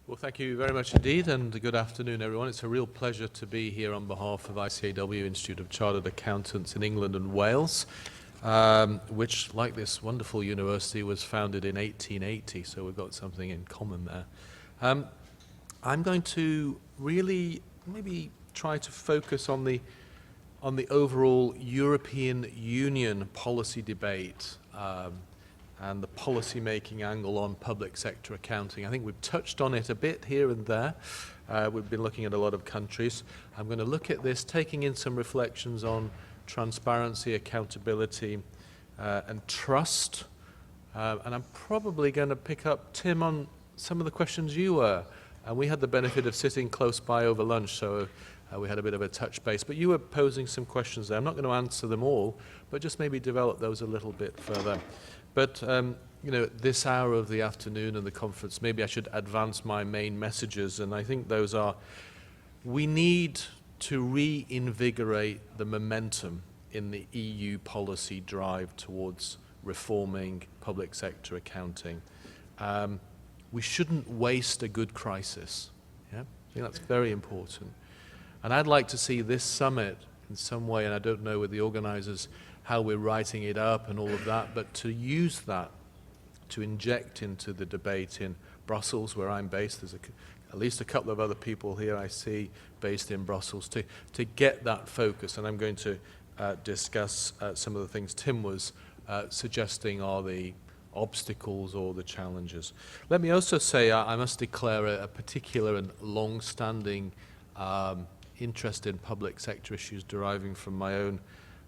Well, thank you very much indeed, and good afternoon, everyone. It's a real pleasure to be here on behalf of ICAW, Institute of Chartered Accountants in England and Wales, which, like this wonderful university, was founded in 1880, so we've got something in common there. I'm going to really maybe try to focus on the overall European Union policy debate and the policy-making angle on public sector accounting. I think we've touched on it a bit here and there. We've been looking at a lot of countries. I'm going to look at this, taking in some reflections on transparency, accountability, and trust. And I'm probably going to pick up, Tim, on some of the questions you were. And we had the benefit of sitting close by over lunch, so we had a bit of a touch base. But you were posing some questions there. I'm not going to answer them all, but just maybe develop those a little bit further. But, you know, this hour of the afternoon and the conference, maybe I should advance my main messages, and I think those are, we need to reinvigorate the momentum in the EU policy drive towards reforming public sector accounting. We shouldn't waste a good crisis. Yeah? I think that's very important. And I'd like to see this summit in some way, and I don't know with the organizers how we're writing it up and all of that, but to use that to inject into the debate in Brussels, where I'm based. There's at least a couple of other people here I see based in Brussels, to get that focus. And I'm going to discuss some of the things Tim was suggesting are the obstacles or the challenges. Let me also say I must declare a particular and long-standing interest in public sector issues deriving from my own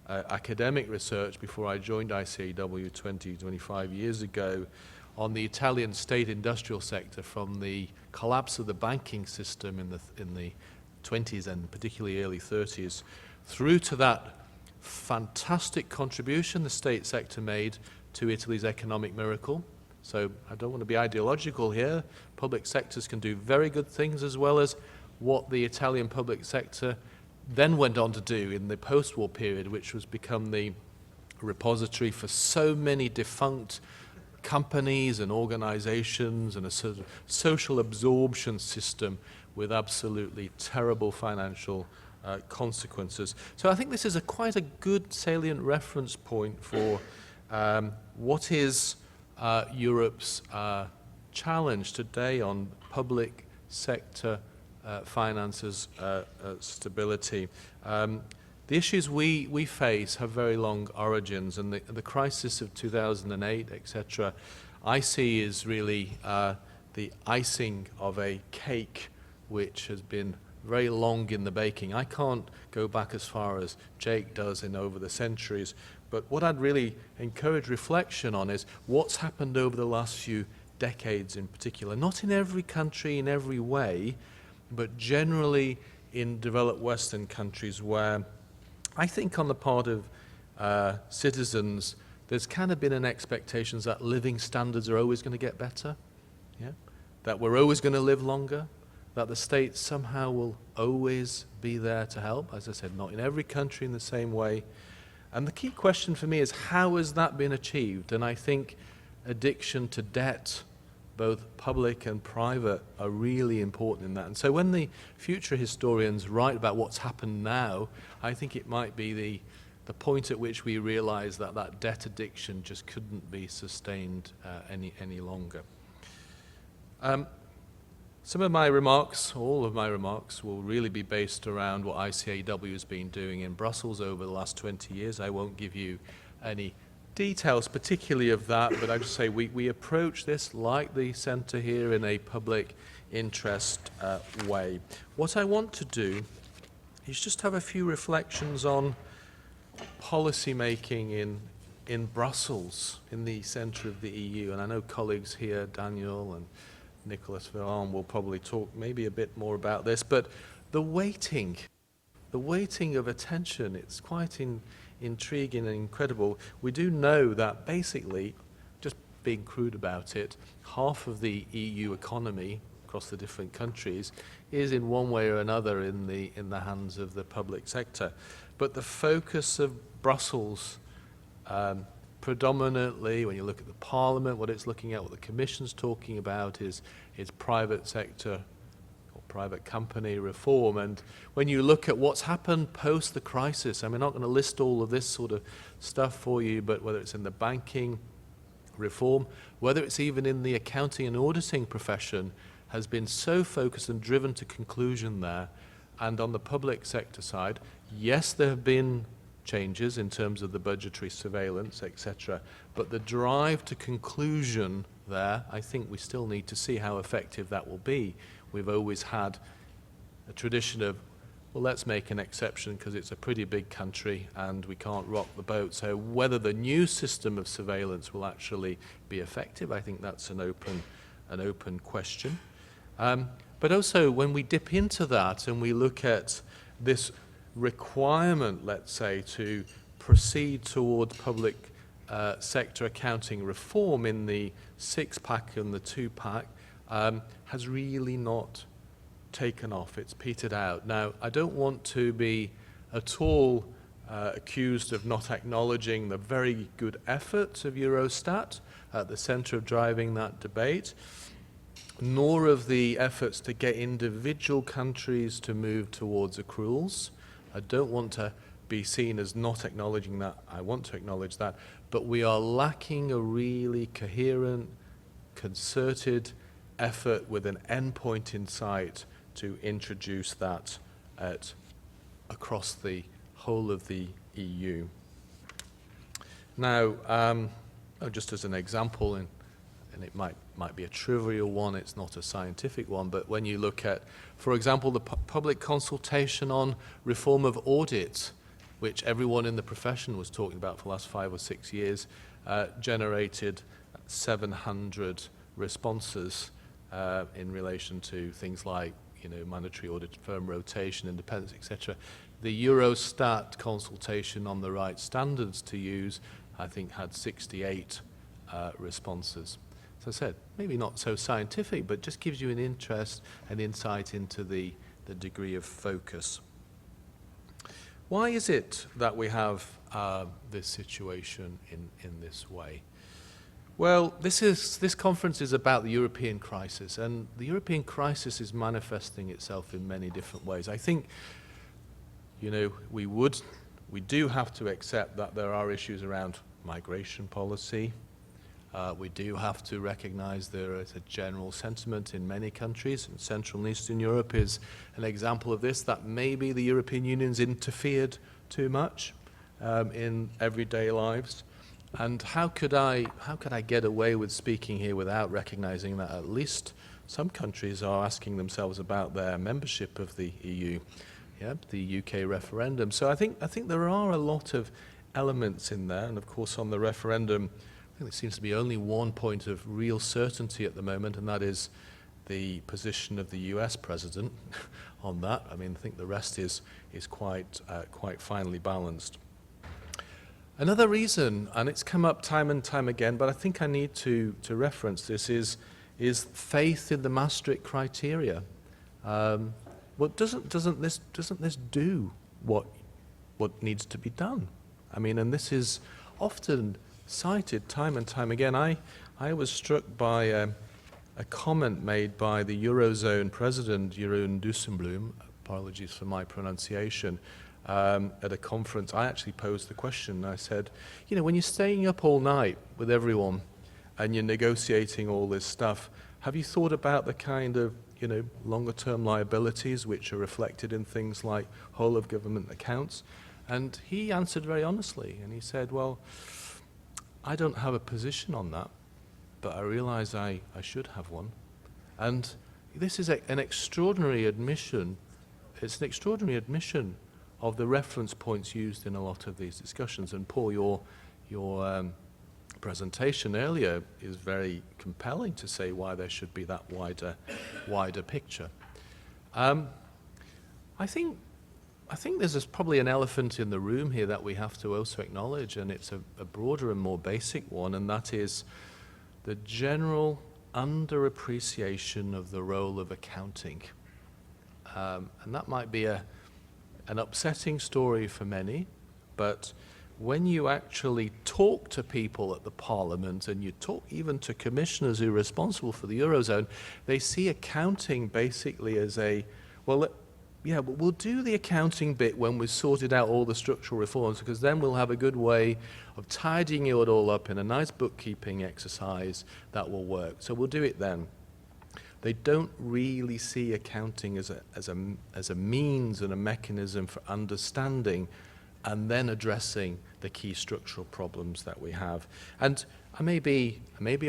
academic research before I joined ICAW 25 years ago on the Italian state industrial sector from the collapse of the banking system in the 20s and particularly early 30s through to that fantastic contribution the state sector made to Italy's economic miracle. So I don't want to be ideological here. Public sectors can do very good things, as well as what the Italian public sector then went on to do in the post-war period, which was become the repository for so many defunct companies and organizations and a sort of social absorption system with absolutely terrible financial consequences. So I think this is quite a good salient reference point for what is Europe's challenge today on public sector finances, stability. The issues we face have very long origins, and the crisis of 2008, etc., I see is really the icing of a cake which has been very long in the baking. I can't go back as far as Jake does in over the centuries, but what I'd really encourage reflection on is what's happened over the last few decades in particular, not in every country in every way, but generally in developed Western countries where I think on the part of citizens, there's kind of been an expectation that living standards are always going to get better, yeah? That we're always going to live longer, that the state somehow will always be there to help. As I said, not in every country in the same way. And the key question for me is, how has that been achieved? And I think addiction to debt, both public and private, are really important in that. And so when the future historians write about what's happened now, I think it might be the point at which we realize that that debt addiction just couldn't be sustained any longer. Some of my remarks, all of my remarks, will really be based around what ICAW has been doing in Brussels over the last 20 years. I won't give you any details particularly of that, but I just say we approach this, like the centre here, in a public interest way. What I want to do is just have a few reflections on policy making in Brussels, in the centre of the EU. And I know colleagues here, Daniel and Nicolas Villan, will probably talk maybe a bit more about this, but the weighting of attention, it's quite intriguing and incredible. We do know that basically, just being crude about it, half of the EU economy across the different countries is in one way or another in the hands of the public sector. But the focus of Brussels predominantly, when you look at the Parliament, what it's looking at, what the Commission's talking about is private sector or private company reform. And when you look at what's happened post the crisis, I'm not going to list all of this sort of stuff for you, but whether it's in the banking reform, whether it's even in the accounting and auditing profession, has been so focused and driven to conclusion there. And on the public sector side, yes, there have been changes in terms of the budgetary surveillance, etc. But the drive to conclusion there, I think we still need to see how effective that will be. We've always had a tradition of, well, let's make an exception because it's a pretty big country and we can't rock the boat. So whether the new system of surveillance will actually be effective, I think that's an open question. But also when we dip into that and we look at this requirement, let's say, to proceed toward public sector accounting reform in the six-pack and the two-pack, has really not taken off. It's petered out. Now, I don't want to be at all accused of not acknowledging the very good efforts of Eurostat at the center of driving that debate, nor of the efforts to get individual countries to move towards accruals. I don't want to be seen as not acknowledging that. I want to acknowledge that. But we are lacking a really coherent, concerted effort with an endpoint in sight to introduce that across the whole of the EU. Now, just as an example, and it might be a trivial one, it's not a scientific one, but when you look at, for example, the public consultation on reform of audit, which everyone in the profession was talking about for the last 5 or 6 years, generated 700 responses in relation to things like, mandatory audit firm rotation, independence, etc. The Eurostat consultation on the right standards to use, I think, had 68 responses. As I said, maybe not so scientific, but just gives you an interest and insight into the degree of focus. Why is it that we have this situation in this way? Well, this conference is about the European crisis, and the European crisis is manifesting itself in many different ways. I think, we do have to accept that there are issues around migration policy. We do have to recognize there is a general sentiment in many countries, and Central and Eastern Europe is an example of this, that maybe the European Union's interfered too much in everyday lives. And how could I get away with speaking here without recognizing that at least some countries are asking themselves about their membership of the EU, the UK referendum. So I think there are a lot of elements in there, and of course on the referendum, I think there seems to be only one point of real certainty at the moment, and that is the position of the US president on that. I think the rest is quite finely balanced. Another reason, and it's come up time and time again, but I think I need to reference this, is faith in the Maastricht criteria. Well, doesn't this do what needs to be done? And this is often cited time and time again. I was struck by a comment made by the Eurozone president, Jeroen Dijsselbloem, apologies for my pronunciation, at a conference. I actually posed the question. I said, when you're staying up all night with everyone and you're negotiating all this stuff, have you thought about the kind of, longer term liabilities which are reflected in things like whole of government accounts? And he answered very honestly, and he said, well, I don't have a position on that, but I realize I should have one. And this is an extraordinary admission. It's an extraordinary admission of the reference points used in a lot of these discussions. And Paul, your presentation earlier is very compelling to say why there should be that wider picture. I think there's probably an elephant in the room here that we have to also acknowledge, and it's a broader and more basic one, and that is the general underappreciation of the role of accounting. And that might be an upsetting story for many, but when you actually talk to people at the Parliament and you talk even to commissioners who are responsible for the Eurozone, they see accounting basically as yeah, but we'll do the accounting bit when we've sorted out all the structural reforms, because then we'll have a good way of tidying it all up in a nice bookkeeping exercise that will work. So we'll do it then. They don't really see accounting as a means and a mechanism for understanding and then addressing the key structural problems that we have. And I may be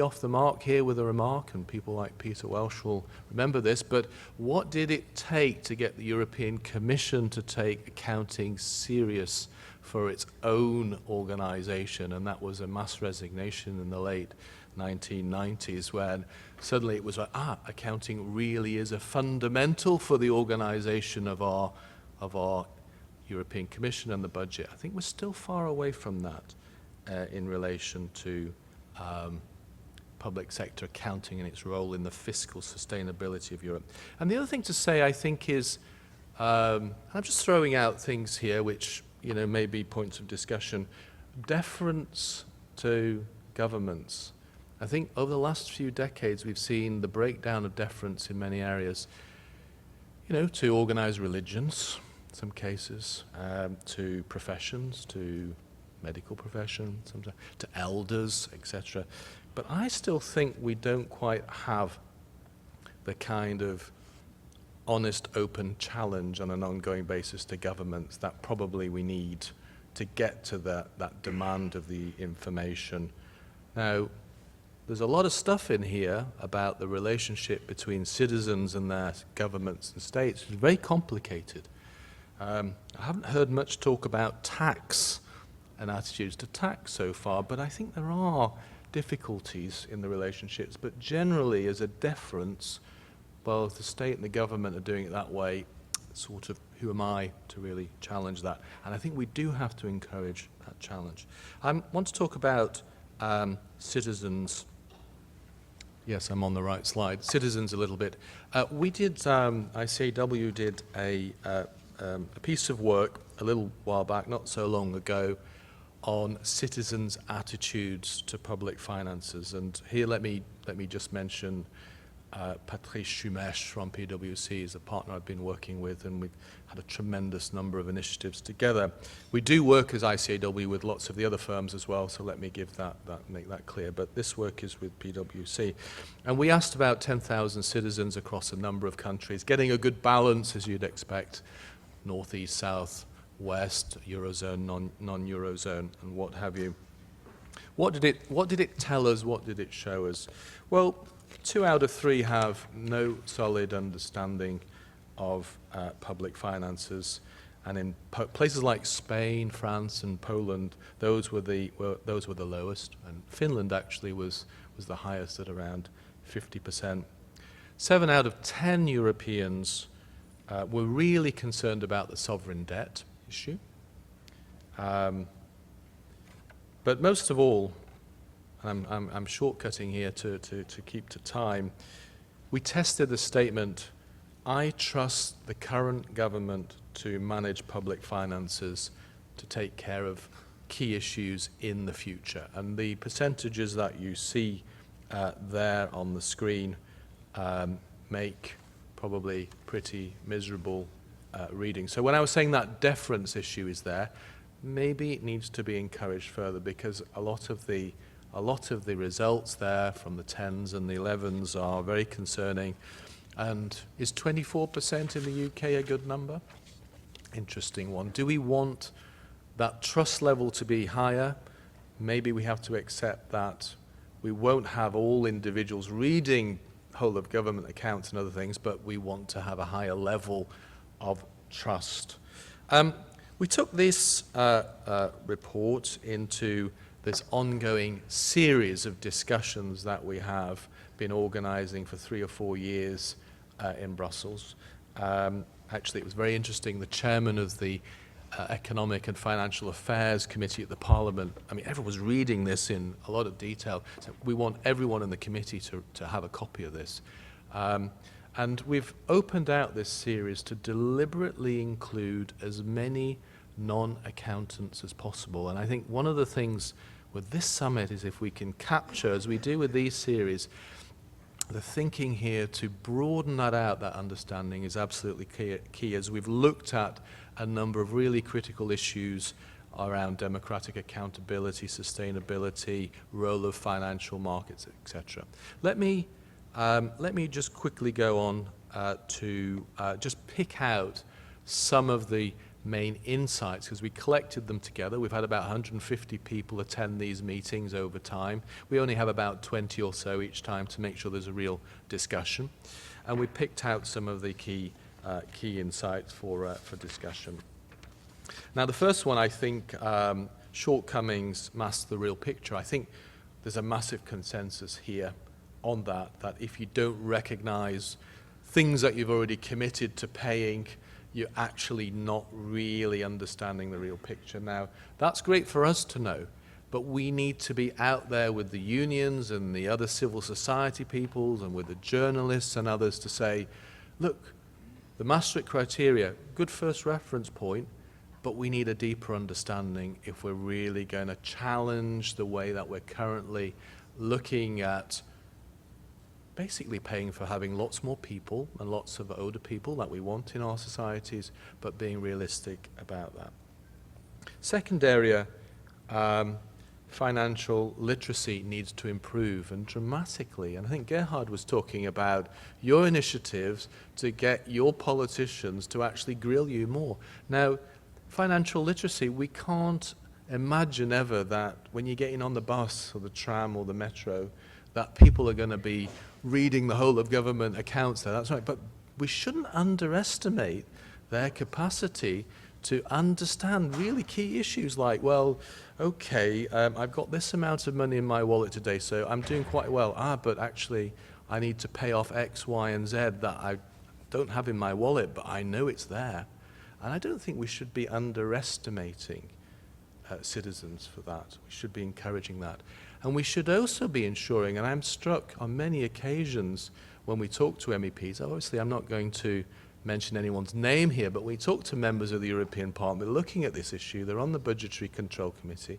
off the mark here with a remark, and people like Peter Welsh will remember this, but what did it take to get the European Commission to take accounting serious for its own organization? And that was a mass resignation in the late 1990s, when suddenly it was like, accounting really is a fundamental for the organization of our European Commission and the budget. I think we're still far away from that in relation to public sector accounting and its role in the fiscal sustainability of Europe. And the other thing to say, I think, is, I'm just throwing out things here which, may be points of discussion. Deference to governments. I think over the last few decades we've seen the breakdown of deference in many areas, to organized religions, some cases, to professions, to medical profession, sometimes, to elders, etc. But I still think we don't quite have the kind of honest, open challenge on an ongoing basis to governments that probably we need to get to that demand of the information. Now, there's a lot of stuff in here about the relationship between citizens and their governments and states. It's very complicated. I haven't heard much talk about tax and attitudes to tax so far, but I think there are difficulties in the relationships. But generally, as a deference, both the state and the government are doing it that way, sort of, who am I to really challenge that? And I think we do have to encourage that challenge. I want to talk about citizens. Yes, I'm on the right slide. Citizens a little bit. We did, ICAW did a piece of work a little while back, not so long ago, on citizens' attitudes to public finances. And here let me just mention Patrice Chumesh from PwC is a partner I've been working with, and we've had a tremendous number of initiatives together. We do work as ICAW with lots of the other firms as well, so let me make that clear. But this work is with PwC. And we asked about 10,000 citizens across a number of countries, getting a good balance, as you'd expect, northeast, south, west, Eurozone, non-Eurozone, and what have you. What did it tell us? What did it show us? Well, 2 out of 3 have no solid understanding of public finances, and in places like Spain, France, and Poland, those were the lowest, and Finland actually was the highest at around 50%. 7 out of 10 Europeans were really concerned about the sovereign debt issue, but most of all, I'm shortcutting here to keep to time, we tested the statement, I trust the current government to manage public finances to take care of key issues in the future. And the percentages that you see there on the screen make probably pretty miserable reading. So when I was saying that deference issue is there, maybe it needs to be encouraged further, because a lot of the results there from the 10s and the 11s are very concerning. And is 24% in the UK a good number? Interesting one. Do we want that trust level to be higher? Maybe we have to accept that we won't have all individuals reading whole of government accounts and other things, but we want to have a higher level of trust. We took this report into this ongoing series of discussions that we have been organizing for 3 or 4 years in Brussels. Actually, it was very interesting. The chairman of the Economic and Financial Affairs Committee at the Parliament, I mean, everyone was reading this in a lot of detail. So we want everyone in the committee to have a copy of this. And we've opened out this series to deliberately include as many non-accountants as possible. And I think one of the things with this summit is if we can capture, as we do with these series, the thinking here to broaden that out, that understanding is absolutely key as we've looked at a number of really critical issues around democratic accountability, sustainability, role of financial markets, etc. Let me just quickly go on to just pick out some of the main insights, because we collected them together. We've had about 150 people attend these meetings over time. We only have about 20 or so each time to make sure there's a real discussion. And we picked out some of the key insights for discussion. Now, the first one, I think, shortcomings mask the real picture. I think there's a massive consensus here on that if you don't recognize things that you've already committed to paying, you're actually not really understanding the real picture. Now, that's great for us to know, but we need to be out there with the unions and the other civil society peoples and with the journalists and others to say, look, the Maastricht criteria, good first reference point, but we need a deeper understanding if we're really going to challenge the way that we're currently looking at basically paying for having lots more people and lots of older people that we want in our societies, but being realistic about that. Second area, financial literacy needs to improve, and dramatically. And I think Gerhard was talking about your initiatives to get your politicians to actually grill you more. Now, financial literacy, we can't imagine ever that when you're getting on the bus or the tram or the metro, that people are going to be reading the whole of government accounts there. That's right. But we shouldn't underestimate their capacity to understand really key issues like, well, okay, I've got this amount of money in my wallet today, so I'm doing quite well. But actually, I need to pay off X, Y, and Z that I don't have in my wallet, but I know it's there. And I don't think we should be underestimating citizens for that. We should be encouraging that. And we should also be ensuring, and I'm struck on many occasions when we talk to MEPs, obviously I'm not going to mention anyone's name here, but we talk to members of the European Parliament looking at this issue, they're on the Budgetary Control Committee.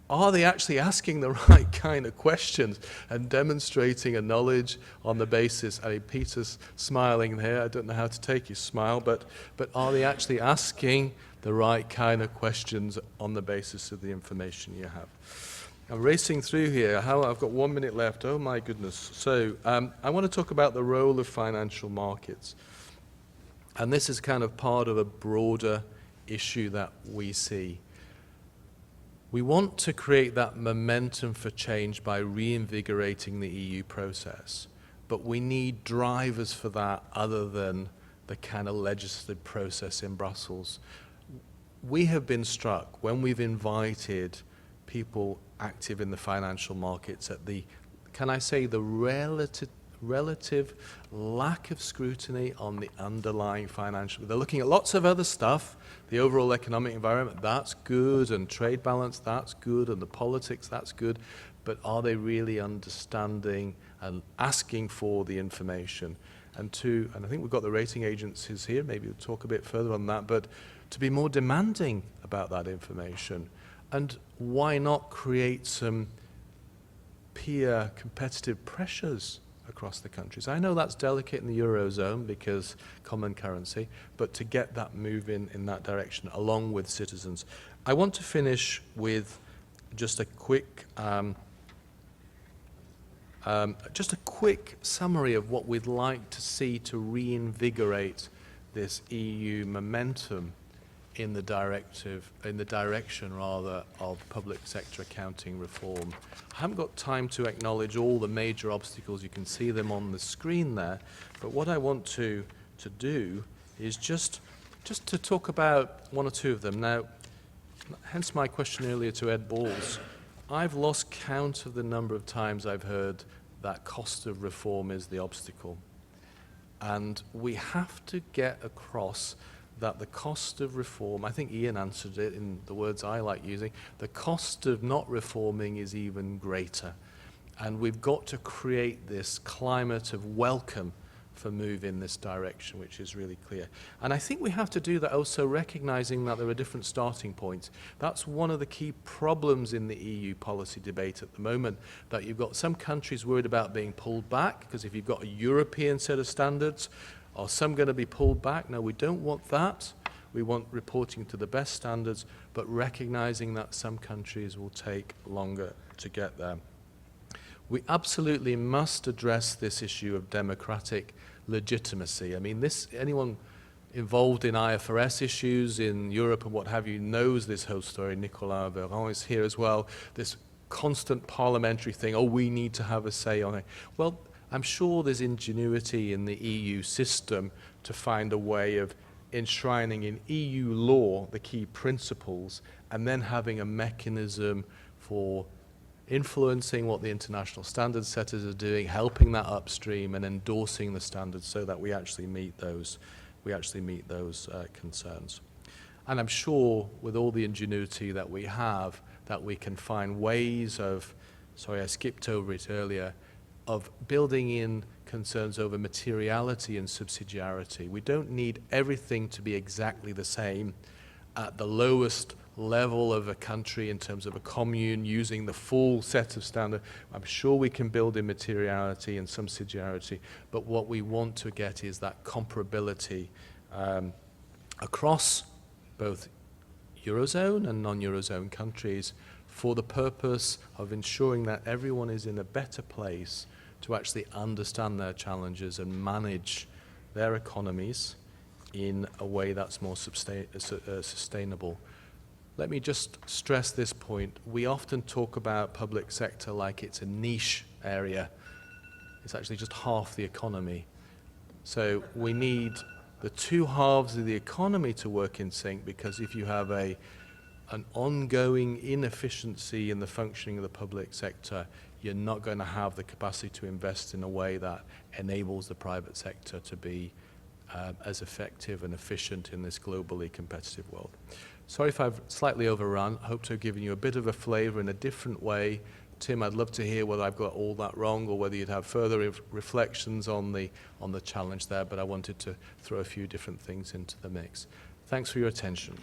Are they actually asking the right kind of questions and demonstrating a knowledge on the basis, I mean, Peter's smiling there, I don't know how to take his smile, but are they actually asking the right kind of questions on the basis of the information you have? I'm racing through here. I've got 1 minute left. Oh my goodness. So I want to talk about the role of financial markets. And this is kind of part of a broader issue that we see. We want to create that momentum for change by reinvigorating the EU process. But we need drivers for that other than the kind of legislative process in Brussels. We have been struck when we've invited people active in the financial markets at the, can I say, the relative lack of scrutiny on the underlying financial. They're looking at lots of other stuff, the overall economic environment, that's good, and trade balance, that's good, and the politics, that's good, but are they really understanding and asking for the information? And I think we've got the rating agencies here, maybe we'll talk a bit further on that, but to be more demanding about that information. And why not create some peer competitive pressures across the countries? I know that's delicate in the Eurozone because common currency, but to get that moving in that direction along with citizens. I want to finish with just a quick summary of what we'd like to see to reinvigorate this EU momentum in the direction rather of public sector accounting reform. I haven't got time to acknowledge all the major obstacles. You can see them on the screen there. But what I want to do is just to talk about one or two of them. Now, hence my question earlier to Ed Balls. I've lost count of the number of times I've heard that cost of reform is the obstacle. And we have to get across that the cost of reform, I think Ian answered it in the words I like using, the cost of not reforming is even greater. And we've got to create this climate of welcome move in this direction, which is really clear. And I think we have to do that also recognizing that there are different starting points. That's one of the key problems in the EU policy debate at the moment, that you've got some countries worried about being pulled back, because if you've got a European set of standards, are some going to be pulled back? No, we don't want that. We want reporting to the best standards, but recognizing that some countries will take longer to get there. We absolutely must address this issue of democratic legitimacy. I mean, anyone involved in IFRS issues in Europe and what have you knows this whole story. Nicolas Véran is here as well. This constant parliamentary thing, oh, we need to have a say on it. Well, I'm sure there's ingenuity in the EU system to find a way of enshrining in EU law the key principles and then having a mechanism for influencing what the international standard setters are doing, helping that upstream and endorsing the standards so that we actually meet those concerns. And I'm sure with all the ingenuity that we have, that we can find ways of, sorry, I skipped over it earlier, of building in concerns over materiality and subsidiarity. We don't need everything to be exactly the same at the lowest level of a country in terms of a commune using the full set of standards. I'm sure we can build in materiality and subsidiarity, but what we want to get is that comparability across both Eurozone and non-Eurozone countries for the purpose of ensuring that everyone is in a better place to actually understand their challenges and manage their economies in a way that's more sustainable. Let me just stress this point. We often talk about public sector like it's a niche area. It's actually just half the economy. So we need the two halves of the economy to work in sync, because if you have an ongoing inefficiency in the functioning of the public sector, you're not going to have the capacity to invest in a way that enables the private sector to be as effective and efficient in this globally competitive world. Sorry if I've slightly overrun. I hope to have given you a bit of a flavor in a different way. Tim, I'd love to hear whether I've got all that wrong or whether you'd have further reflections on the challenge there, but I wanted to throw a few different things into the mix. Thanks for your attention.